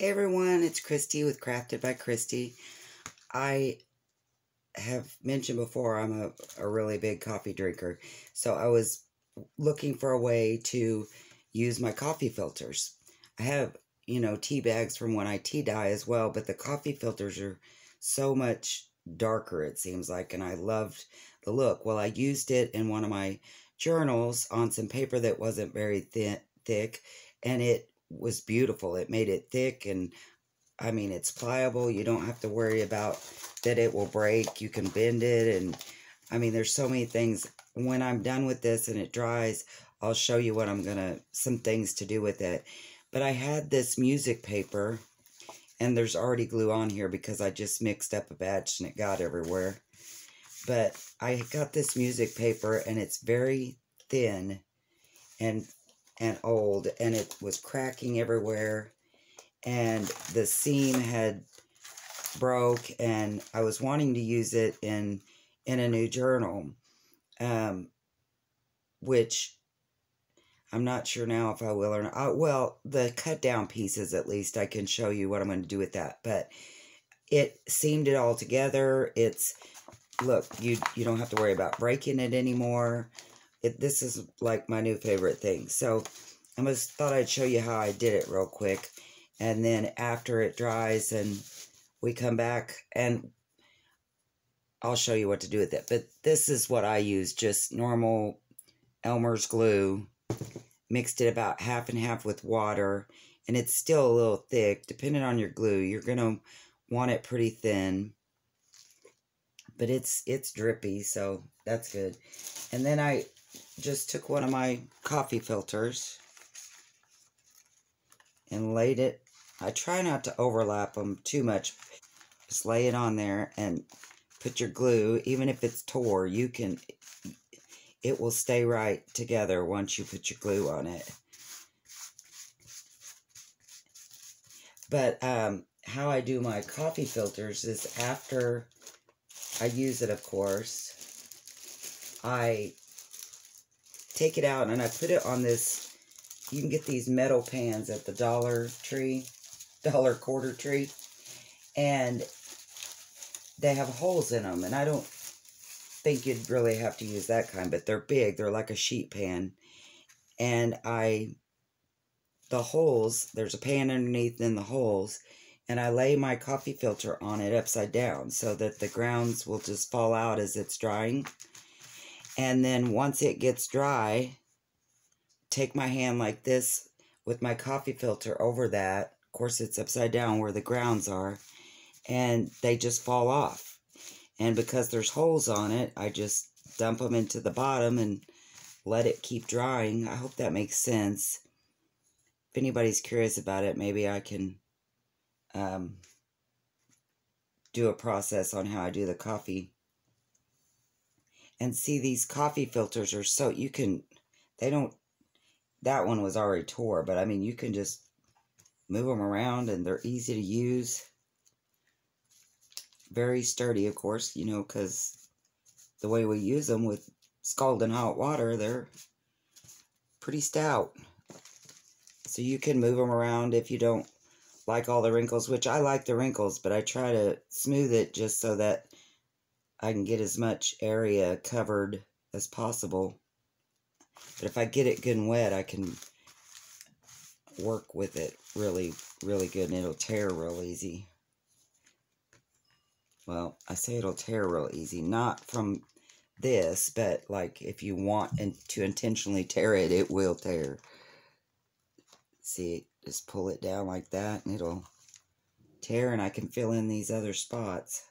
Hey everyone, it's Christy with Crafted by Christy. I have mentioned before I'm a really big coffee drinker, so I was looking for a way to use my coffee filters. I have, tea bags from when I tea dye as well, but the coffee filters are so much darker, it seems like, and I loved the look. Well, I used it in one of my journals on some paper that wasn't very thick, and it was beautiful. It made it thick, and I mean, it's pliable. You don't have to worry about that it will break. You can bend it, and I mean, there's so many things. When I'm done with this and it dries, I'll show you what some things to do with it. But I had this music paper, and there's already glue on here because I just mixed up a batch and it got everywhere. But I got this music paper, and it's very thin and old, and it was cracking everywhere, and the seam had broke, and I was wanting to use it in a new journal, which I'm not sure now if I will or not. Well, the cut down pieces, at least I can show you what I'm going to do with that, but it seamed it all together. Look, you don't have to worry about breaking it anymore. This is like my new favorite thing. So I just thought I'd show you how I did it real quick. And then after it dries and we come back, and I'll show you what to do with it. But this is what I use, just normal Elmer's glue. Mixed it about half and half with water, and it's still a little thick. Depending on your glue, you're going to want it pretty thin. But it's drippy, so that's good. And then I just took one of my coffee filters and laid it. I try not to overlap them too much. Just lay it on there and put your glue. Even if it's tore, it will stay right together once you put your glue on it. But how I do my coffee filters is after I use it, of course, I take it out and I put it on this. You can get these metal pans at the Dollar Quarter Tree, and they have holes in them, and I don't think you'd really have to use that kind, but they're big. They're like a sheet pan, and the holes, there's a pan underneath in the holes, and I lay my coffee filter on it upside down so that the grounds will just fall out as it's drying. And then once it gets dry, take my hand like this with my coffee filter over that. Of course, it's upside down where the grounds are, and they just fall off. And because there's holes on it, I just dump them into the bottom and let it keep drying. I hope that makes sense. If anybody's curious about it, maybe I can do a process on how I do the coffee. And see, these coffee filters are so, that one was already tore, but I mean, you can just move them around, and they're easy to use. Very sturdy, of course, because the way we use them with scalding hot water, they're pretty stout. So you can move them around if you don't like all the wrinkles, which I like the wrinkles, but I try to smooth it just so that I can get as much area covered as possible. But if I get it good and wet, I can work with it really, really good, and it'll tear real easy. Well, I say it'll tear real easy, not from this, but like if you want to intentionally tear it, it will tear. See, just pull it down like that, and it'll tear, and I can fill in these other spots.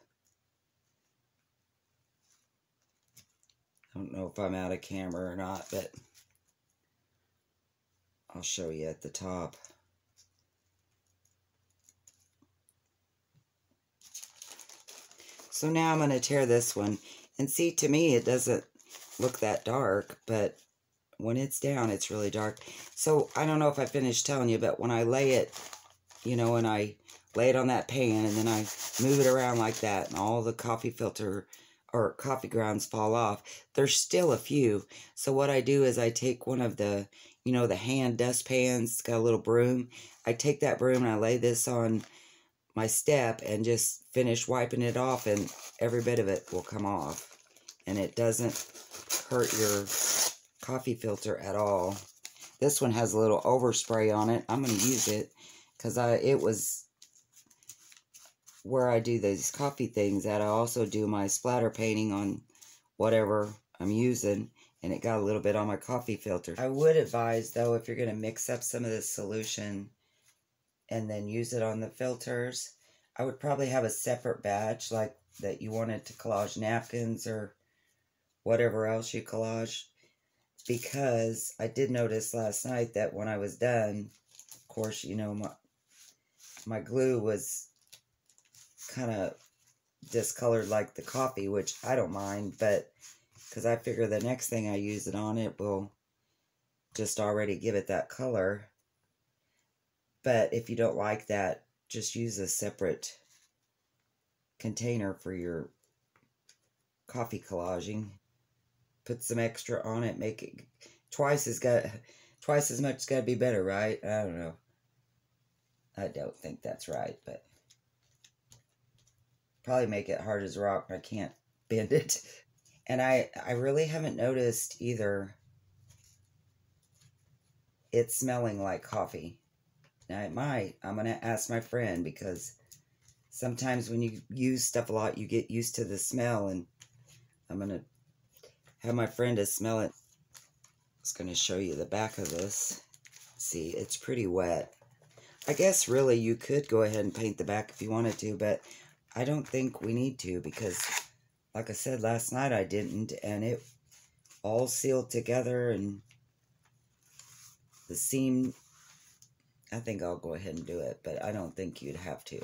I don't know if I'm out of camera or not, but I'll show you at the top. So now I'm going to tear this one. And see, to me, it doesn't look that dark, but when it's down, it's really dark. So I don't know if I finished telling you, but when I lay it, and I lay it on that pan, and then I move it around like that, and all the coffee filter or coffee grounds fall off. There's still a few. So what I do is I take one of the, you know, the hand dustpans, it's got a little broom. I take that broom and I lay this on my step and just finish wiping it off, and every bit of it will come off. And it doesn't hurt your coffee filter at all. This one has a little overspray on it. I'm going to use it because it was where I do these coffee things that I also do my splatter painting on whatever I'm using, and it got a little bit on my coffee filter. I would advise, though, if you're going to mix up some of this solution and then use it on the filters, I would probably have a separate batch, like that you wanted to collage napkins or whatever else you collage, because I did notice last night that when I was done, of course, you know, my glue was kind of discolored like the coffee, which I don't mind, but because I figure the next thing I use it on, it will just already give it that color. But if you don't like that, just use a separate container for your coffee collaging. Put some extra on it, make it twice as much. Got to be better, right? I don't know. I don't think that's right, but probably make it hard as a rock. I can't bend it. And I really haven't noticed either it smelling like coffee. Now it might. I'm going to ask my friend, because sometimes when you use stuff a lot, you get used to the smell, and I'm going to have my friend to smell it. I was going to show you the back of this. See, it's pretty wet. I guess really you could go ahead and paint the back if you wanted to, but I don't think we need to, because like I said last night, I didn't, and it all sealed together, and the seam, I think I'll go ahead and do it, but I don't think you'd have to.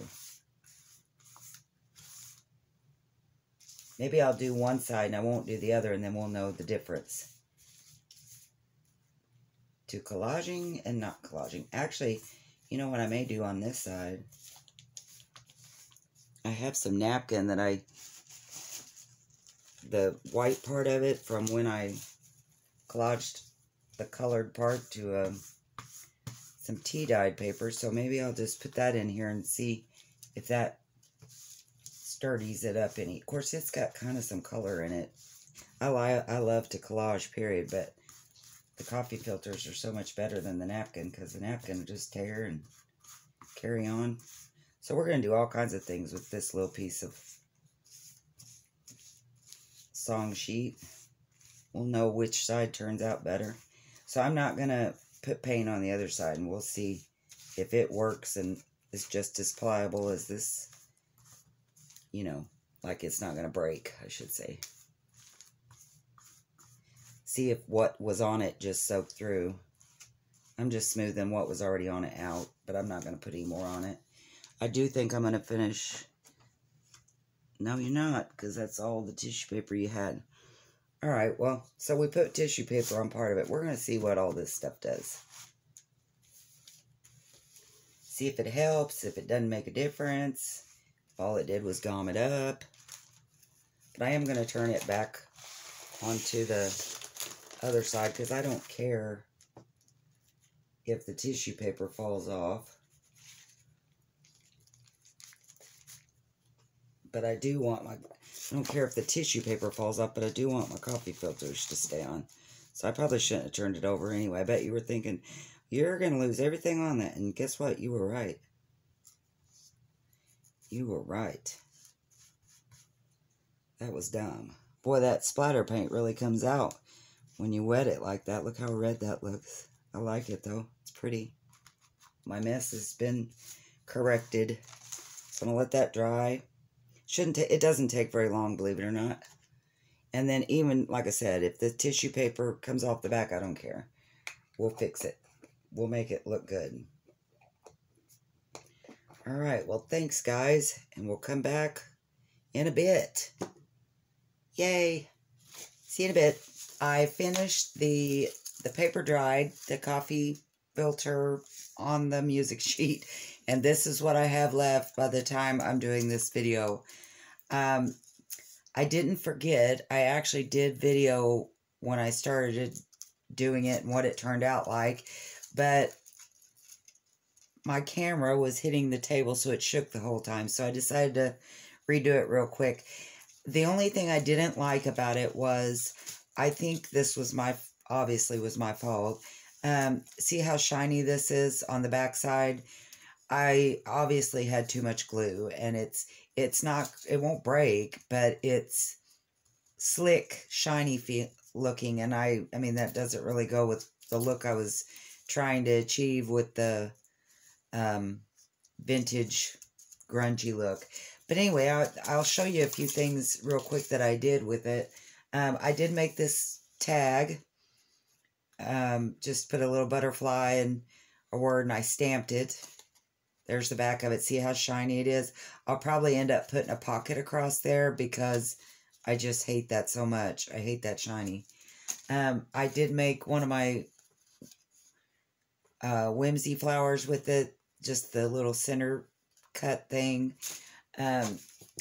Maybe I'll do one side and I won't do the other, and then we'll know the difference to collaging and not collaging. Actually, you know what I may do on this side? I have some napkin that the white part of it from when I collaged the colored part to some tea-dyed paper, so maybe I'll just put that in here and see if that sturdies it up any. Of course, it's got kind of some color in it. I love to collage, period, but the coffee filters are so much better than the napkin, because the napkin will just tear and carry on. So we're going to do all kinds of things with this little piece of song sheet. We'll know which side turns out better. So I'm not going to put paint on the other side, and we'll see if it works and is just as pliable as this. You know, like it's not going to break, I should say. See if what was on it just soaked through. I'm just smoothing what was already on it out, but I'm not going to put any more on it. I do think I'm going to finish. No, you're not, because that's all the tissue paper you had. Alright, well, so we put tissue paper on part of it. We're going to see what all this stuff does. See if it helps, if it doesn't make a difference. All it did was gum it up. But I am going to turn it back onto the other side, because I don't care if the tissue paper falls off. But I do want I don't care if the tissue paper falls off, but I do want my coffee filters to stay on. So I probably shouldn't have turned it over anyway. I bet you were thinking, you're going to lose everything on that. And guess what? You were right. You were right. That was dumb. Boy, that splatter paint really comes out when you wet it like that. Look how red that looks. I like it, though. It's pretty. My mess has been corrected. So I'm going to let that dry. It doesn't take very long, believe it or not. And then even, like I said, if the tissue paper comes off the back, I don't care. We'll fix it. We'll make it look good. Alright, well, thanks, guys. And we'll come back in a bit. Yay! See you in a bit. I finished the paper dried, the coffee filter on the music sheet. And this is what I have left by the time I'm doing this video. I didn't forget. I actually did video when I started doing it and what it turned out like, but my camera was hitting the table, so it shook the whole time. So I decided to redo it real quick. The only thing I didn't like about it was, I think this was obviously was my fault. See how shiny this is on the back side? I obviously had too much glue, and it's not, it won't break, but it's slick, shiny looking, and I mean, that doesn't really go with the look I was trying to achieve with the vintage grungy look. But anyway, I'll show you a few things real quick that I did with it. I did make this tag. Just put a little butterfly and a word, and I stamped it. There's the back of it. See how shiny it is? I'll probably end up putting a pocket across there because I just hate that so much. I hate that shiny. I did make one of my whimsy flowers with it, just the little center cut thing.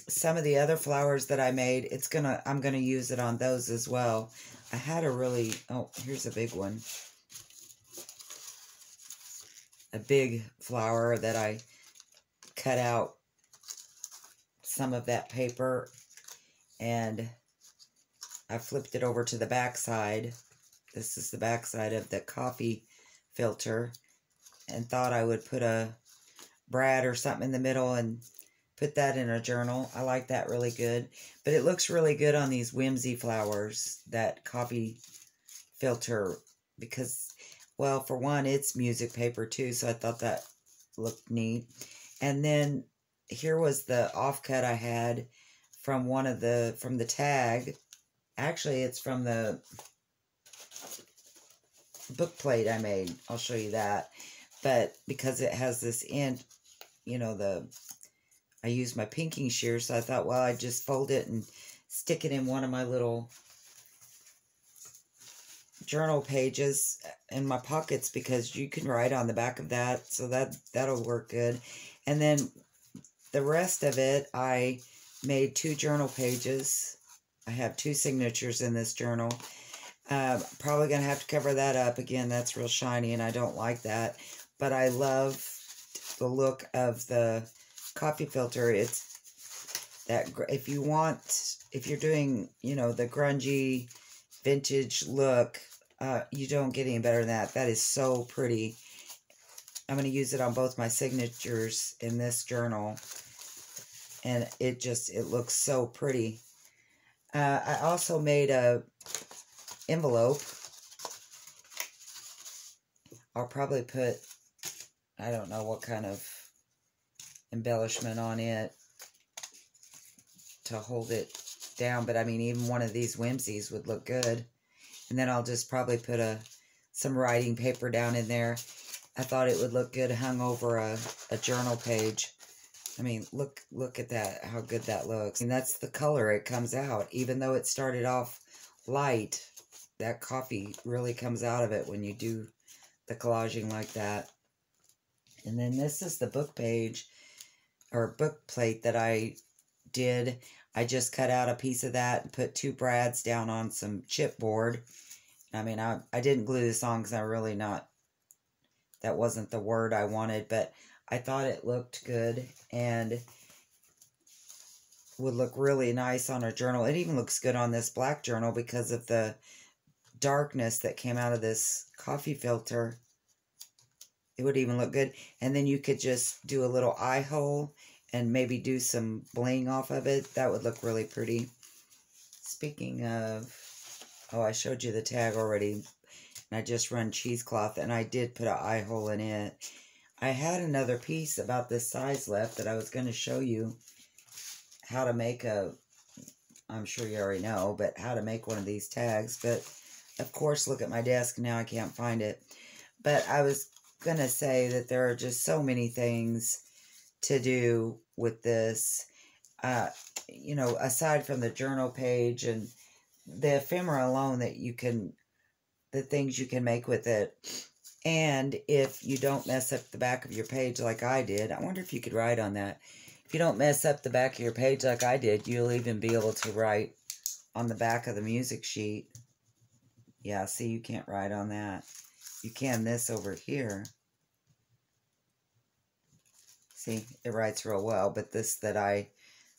Some of the other flowers that I made, I'm gonna use it on those as well. I had a really, oh, here's a big one. A big flower that I cut out some of that paper, and I flipped it over to the back side. This is the back side of the coffee filter, and thought I would put a brad or something in the middle and put that in a journal. I like that really good. But it looks really good on these whimsy flowers, that coffee filter, because, well, for one, it's music paper too, so I thought that looked neat. And then here was the offcut I had from from the tag. Actually, it's from the book plate I made. I'll show you that. But because it has this end, you know, I used my pinking shear, so I thought, well, I'd just fold it and stick it in one of my little journal pages in my pockets, because you can write on the back of that, so that'll work good. And then the rest of it, I made 2 journal pages. I have 2 signatures in this journal. Probably gonna have to cover that up again. That's real shiny, and I don't like that. But I love the look of the coffee filter. It's that, if you're doing, you know, the grungy vintage look, you don't get any better than that. That is so pretty. I'm going to use it on both my signatures in this journal, and it looks so pretty. I also made a envelope. I'll probably put, I don't know what kind of embellishment on it to hold it down, but I mean, even one of these whimsies would look good. And then I'll just probably put some writing paper down in there. I thought it would look good hung over a journal page. I mean, look at that, how good that looks. And that's the color it comes out. Even though it started off light, that coffee really comes out of it when you do the collaging like that. And then this is the book page, or book plate that I did. I just cut out a piece of that and put 2 brads down on some chipboard. I mean, I didn't glue this on because that wasn't the word I wanted, but I thought it looked good and would look really nice on a journal. It even looks good on this black journal because of the darkness that came out of this coffee filter. It would even look good. And then you could just do a little eye hole and maybe do some bling off of it. That would look really pretty. Speaking of, oh, I showed you the tag already. And I just run cheesecloth, and I did put an eye hole in it. I had another piece about this size left that I was going to show you how to make I'm sure you already know, but how to make one of these tags. But, of course, look at my desk now. I can't find it. But I was going to say that there are just so many things to do with this, you know, aside from the journal page and the ephemera alone, the things you can make with it. And if you don't mess up the back of your page like I did, I wonder if you could write on that. if you don't mess up the back of your page like I did, you'll even be able to write on the back of the music sheet. Yeah, see, you can't write on that. You can this over here. See, it writes real well, but this that I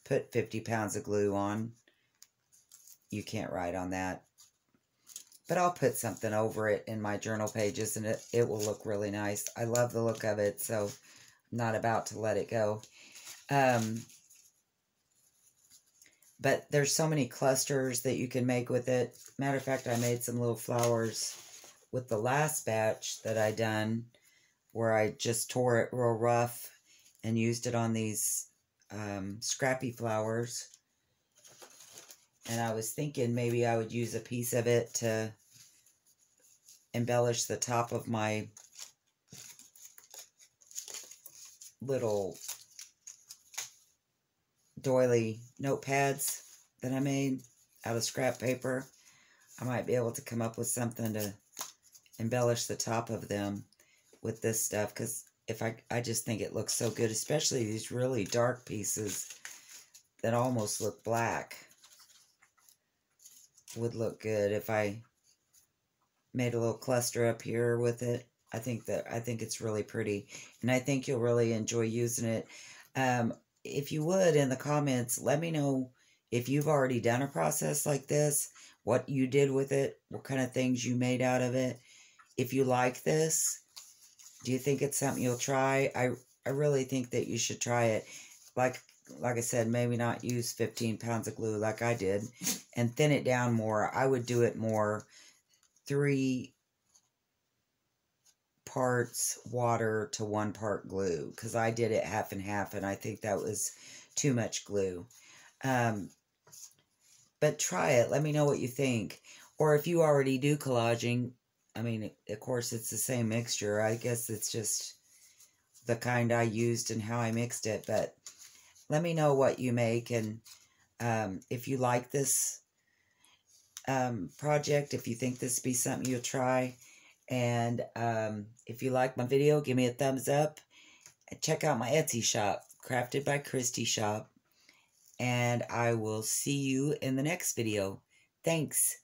put 50 pounds of glue on, you can't write on that. But I'll put something over it in my journal pages, and it will look really nice. I love the look of it, so I'm not about to let it go. But there's so many clusters that you can make with it. Matter of fact, I made some little flowers with the last batch that I done, where I just tore it real rough and used it on these scrappy flowers. And I was thinking maybe I would use a piece of it to embellish the top of my little doily notepads that I made out of scrap paper. I might be able to come up with something to embellish the top of them with this stuff, because I just think it looks so good, especially these really dark pieces that almost look black. Would look good if I made a little cluster up here with it. I think it's really pretty, and I think you'll really enjoy using it. If you would, in the comments, let me know if you've already done a process like this, what you did with it, what kind of things you made out of it. If you like this, do you think it's something you'll try? I really think that you should try it. Like I said, maybe not use 15 pounds of glue like I did, and thin it down more. I would do it more 3 parts water to 1 part glue, because I did it half and half, and I think that was too much glue. But try it. Let me know what you think. Or if you already do collaging, I mean, of course, it's the same mixture. I guess it's just the kind I used and how I mixed it. But let me know what you make, and if you like this project, if you think this would be something you'll try. And if you like my video, give me a thumbs up. And check out my Etsy shop, Crafted by Christy shop. And I will see you in the next video. Thanks.